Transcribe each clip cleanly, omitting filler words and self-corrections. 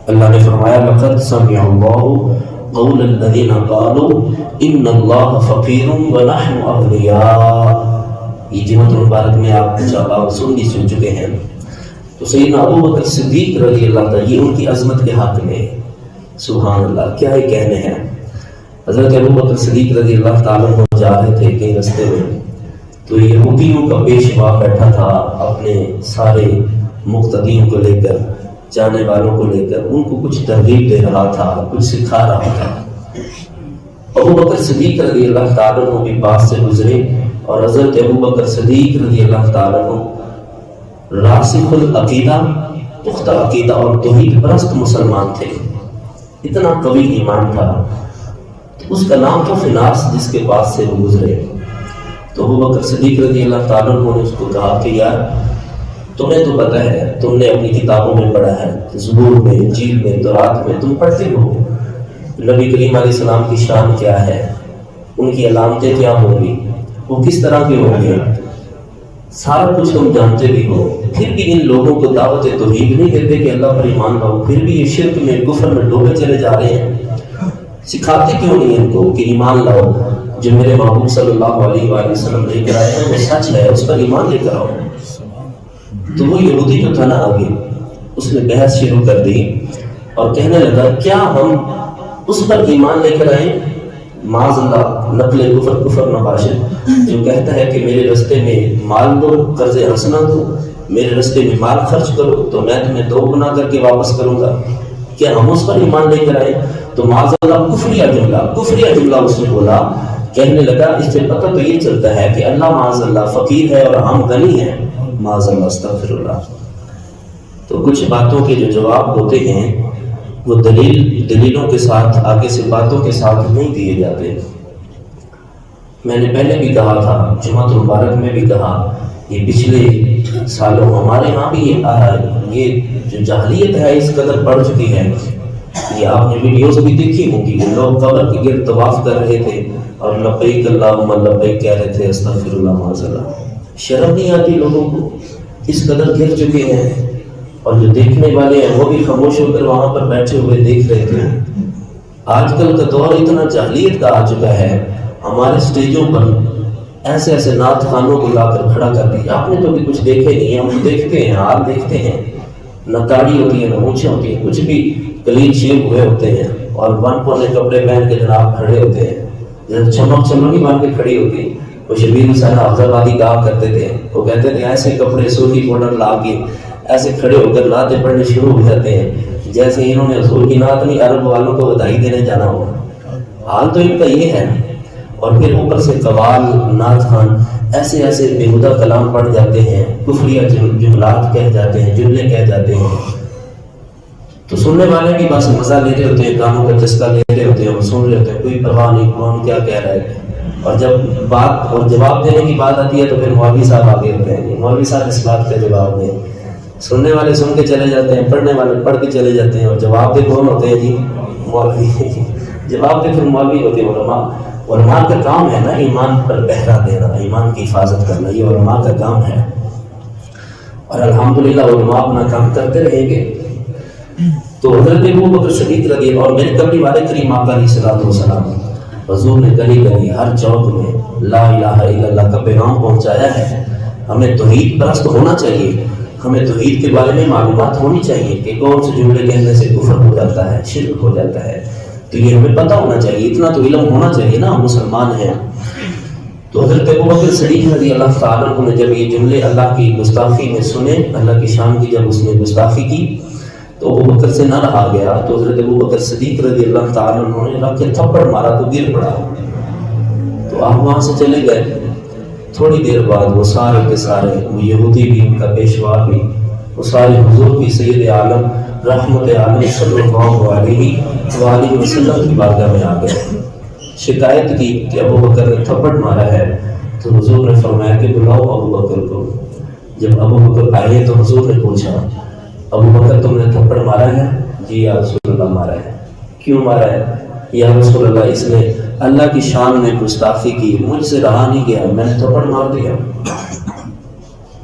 اللہ نے فرمایا لقد سمع اللہ قول الذین قالوا ان اللہ فقیر ونحن اغنیاء. یہ جمعۃ المبارک میں آپ انشاءاللہ سن چکے ہیں. تو سیدنا ابو بکر صدیق رضی اللہ تعالیٰ یہ ان کی عظمت کے حق میں سبحان اللہ کیا ہی کہنے ہیں. حضرت ابو بکر صدیق رضی اللہ تعالیٰ عنہ جا رہے تھے کہیں رستے میں، تو یہودیوں کا پیشوا بیٹھا تھا اپنے سارے مقتدیوں کو لے کر، جانے والوں کو لے کر، ان کو کچھ ترغیب دے رہا تھا، کچھ سکھا رہا تھا. ابو بکر صدیق رضی اللہ تعالیٰ عنہ بھی پاس سے گزرے، اور حضرت ابو بکر صدیق رضی اللہ تعالیٰ عنہ راسخ العقیدہ، پختہ عقیدہ اور توحید پرست مسلمان تھے. اتنا قوی ایمان تھا. تو اس کا نام تھا فناس، جس کے پاس سے وہ گزرے. تو ابو بکر صدیق رضی اللہ تعالیٰ عنہ نے اس کو کہا کہ یار تمہیں تو پتہ ہے، تم نے اپنی کتابوں میں پڑھا ہے، زبور میں، انجیل میں، تورات میں تم پڑھتے ہو نبی کریم علیہ السلام کی شان کیا ہے، ان کی علامتیں کیا ہوں گی، وہ کس طرح کے ہوں گے، سارا کچھ تم جانتے بھی ہو. پھر بھی ان لوگوں کو دعوت توحید نہیں دیتے کہ اللہ پر ایمان لاؤ، پھر بھی یہ شرک میں، کفر میں ڈوبے چلے جا رہے ہیں. سکھاتے کیوں نہیں ان کو کہ ایمان لاؤ، جو میرے محبوب صلی اللہ علیہ وآلہ وسلم لے کر آئے ہیں وہ سچ ہے، اس پر ایمان لے کر آؤ. تو وہ یہودی جو تھا نا آگے، اس نے بحث شروع کر دی اور کہنے لگا کیا ہم اس پر ایمان لے کر آئیں، معاذ اللہ نقل کفر نباشد، جو کہتا ہے کہ میرے رستے میں مال دو، قرض حسنہ دو، میرے رستے میں مال خرچ کرو تو میں تمہیں 2 گنا کر کے واپس کروں گا. کیا ہم اس پر ایمان لے کر آئے؟ تو معاذ اللہ کفریہ جملہ اس نے بولا. کہنے لگا اس سے پتہ تو یہ چلتا ہے کہ اللہ معاذ اللہ فقیر ہے اور ہم غنی ہیں، معاذ اللہ استغفر اللہ. تو کچھ باتوں کے جو جواب ہوتے ہیں وہ دلیلوں کے ساتھ، آگے سے باتوں کے ساتھ نہیں دیے جاتے. میں نے پہلے بھی کہا تھا، جمعۃ المبارک میں بھی کہا، یہ پچھلے سالوں ہمارے ہاں بھی یہ جو جاہلیت ہے اس قدر بڑھ چکی ہے. یہ آپ نے ویڈیوز بھی دیکھی ہوں گی، لوگ قبر کے گرد طواف کر رہے تھے اور لبیک اللہم لبیک کہہ رہے تھے، استغفر اللہ معاذ اللہ. شرم نہیں آتی لوگوں کو؟ اس قدر گر چکے ہیں، اور جو دیکھنے والے ہیں وہ بھی خاموش ہو کر وہاں پر بیٹھے ہوئے دیکھ رہے تھے. آج کل کا دور اتنا جاہلیت کا آ چکا ہے، ہمارے سٹیجوں پر ایسے نعت خوانوں کو لا کر کھڑا کر دیا. آپ نے تو بھی کچھ دیکھے نہیں، ہم دیکھتے ہیں، آپ دیکھتے ہیں، نہ داڑھی ہوتی ہے نہ مونچھیں ہوتی ہیں، کچھ بھی کلین شیو ہوئے ہوتے ہیں، اور 1 پونے کپڑے پہن کے جناب کھڑے ہوتے ہیں، جب چمکی بن کے کھڑی ہوتی. وہ شبیر حسین افضل آبادی کہا کرتے تھے، وہ کہتے تھے ایسے کپڑے صوفی ماڈل لا کے ایسے کھڑے ہو کر نعتیں پڑھنے شروع ہو جاتے ہیں جیسے انہوں نے حضور کی نعت نہیں عرب والوں کو بدائی دینے جانا ہو. حال تو ان کا یہ ہے. اور پھر اوپر سے قوال، نعت خوان ایسے بےہودہ کلام پڑھ جاتے ہیں، کفریہ جملات کہہ جاتے ہیں، جملے کہہ جاتے ہیں. تو سننے والے بھی بس مزہ لے رہے ہوتے ہیں، کانوں کا چسکا لے رہے ہوتے ہیں، اور سن رہے ہوتے ہیں، کوئی پرواہ نہیں کون کیا کہہ رہا ہے. اور جب بات اور جواب دینے کی بات آتی ہے تو پھر مولوی صاحب آگے ہوتے ہیں، مولوی صاحب اس بات کا جواب دیں. سننے والے سن کے چلے جاتے ہیں، پڑھنے والے پڑھ کے چلے جاتے ہیں، اور جواب دے کون ہوتے ہیں جی؟ مولوی. جواب دے پھر مولوی ہوتے ہیں. علماء کا کام ہے نا ایمان پر پہرا دینا، ایمان کی حفاظت کرنا، یہ علماء کا کام ہے. اور الحمدللہ علماء اپنا کام کرتے رہیں گے. تو حضرت ابو بکر صدیق رضی اللہ، اور میرے قبلی والے کریم آقا علیہ الصلوۃ والسلام، حضور نے گلی ہر چوک میں لا الہ الا اللہ کا پیغام پہنچایا ہے. ہمیں توحید پرست ہونا چاہیے، ہمیں توحید کے بارے میں معلومات ہونی چاہیے کہ کون سے جملے کہنے سے کفر ہو جاتا ہے، شرک ہو جاتا ہے. تو یہ ہمیں پتہ ہونا چاہیے، اتنا تو علم ہونا چاہیے نا، ہم مسلمان ہیں. تو حضرت ابو بکر صدیق رضی اللہ تعالیٰ عنہ نے جب یہ جملے اللہ کی گستاخی میں سنے، اللہ کی شان کی جب اس نے گستاخی کی تو ابو بکر سے نہ رہا گیا. تو حضرت ابو بکر صدیق رضی اللہ تعالیٰ عنہ نے رکھ کے تھپڑ مارا تو گر پڑا. تو آپ وہاں سے چلے گئے. تھوڑی دیر بعد وہ سارے کے سارے، وہ یہودی بھی، ان کا پیشوا بھی، وہ سارے حضور کی سید عالم رحمت عالم صلی اللہ علیہ وآلہ وسلم کی بارگاہ میں آ گئے. شکایت کی کہ ابو بکر نے تھپڑ مارا ہے. تو حضور نے فرمایا کہ بلاؤ ابو بکر کو. جب ابو بکر آئے تو حضور نے پوچھا، ابو بکر تم نے تھپڑ مارا ہے؟ جی یا رسول اللہ مارا ہے. کیوں مارا ہے؟ یا رسول اللہ اس نے اللہ کی شان میں گستاخی کی، مجھ سے رہا نہیں گیا، میں نے تھپڑ مار دیا.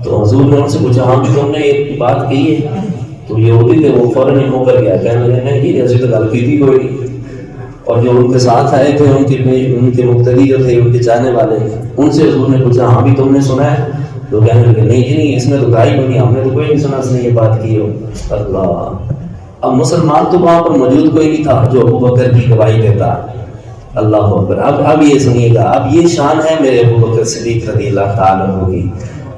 تو حضور نے ان سے پوچھا ہاں بھی تم نے ایک بات کہی ہے؟ تو یہودی تھے وہ فوراً ہو کر گیا، کہنے لگے نہیں جی ایسی تو گل کی تھی کوئی نہیں۔ اور جو ان کے ساتھ آئے تھے ان کے مقتدی جو تھے، ان کے چاہنے والے، ان سے حضور نے پوچھا ہاں بھی تم نے سنا ہے؟ تو کہنے لگے نہیں جی نہیں، اس میں تو کہا ہی نہیں، ہم نے تو کوئی نہیں سنا اس نے یہ بات کی ہو۔ اللہ، اب مسلمان تو وہاں پر موجود کوئی نہیں تھا جو ابو بکر کی گواہی دیتا۔ اللہ اکبر۔ اب یہ سنیے گا، اب یہ شان ہے میرے ابو بکر صدیق رضی اللہ تعالیٰ عنہ کی۔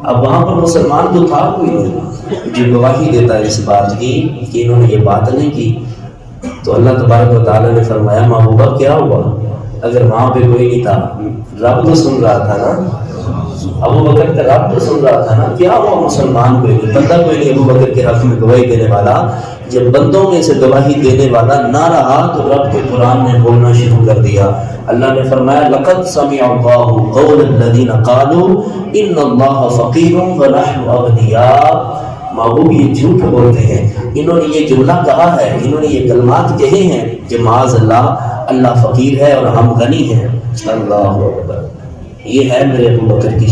اب وہاں پر مسلمان تو تھا کوئی نہیں جو گواہی دیتا ہے اس بات کی کہ انہوں نے یہ بات نہیں کی۔ تو اللہ تبارک و تعالیٰ نے فرمایا محبوبہ کیا ہوا؟ اگر وہاں پہ کوئی نہیں تھا، رب تو سن رہا تھا نا، ابو بکر کا رب تو سن رہا تھا نا، کیا ہوا مسلمان کوئی نہیں، بندہ کوئی نہیں ابو بکر کے حق میں گواہی دینے والا؟ جب بندوں میں سے گواہی دینے والا نہ رہا تو رب کے قرآن نے بولنا شروع کر دیا۔ اللہ نے فرمایا لقد سمع اللہ قول الذین قالوا ان اللہ فقیر ونحن اغنیاء۔ محبوب یہ جھوٹ بولتے ہیں، انہوں نے یہ جملہ کہا ہے، انہوں نے یہ کلمات کہے ہیں کہ معاذ اللہ فقیر ہے اور ہم غنی ہیں۔ اللہ اکبر۔ یہ ہے میرے ابو بکر کی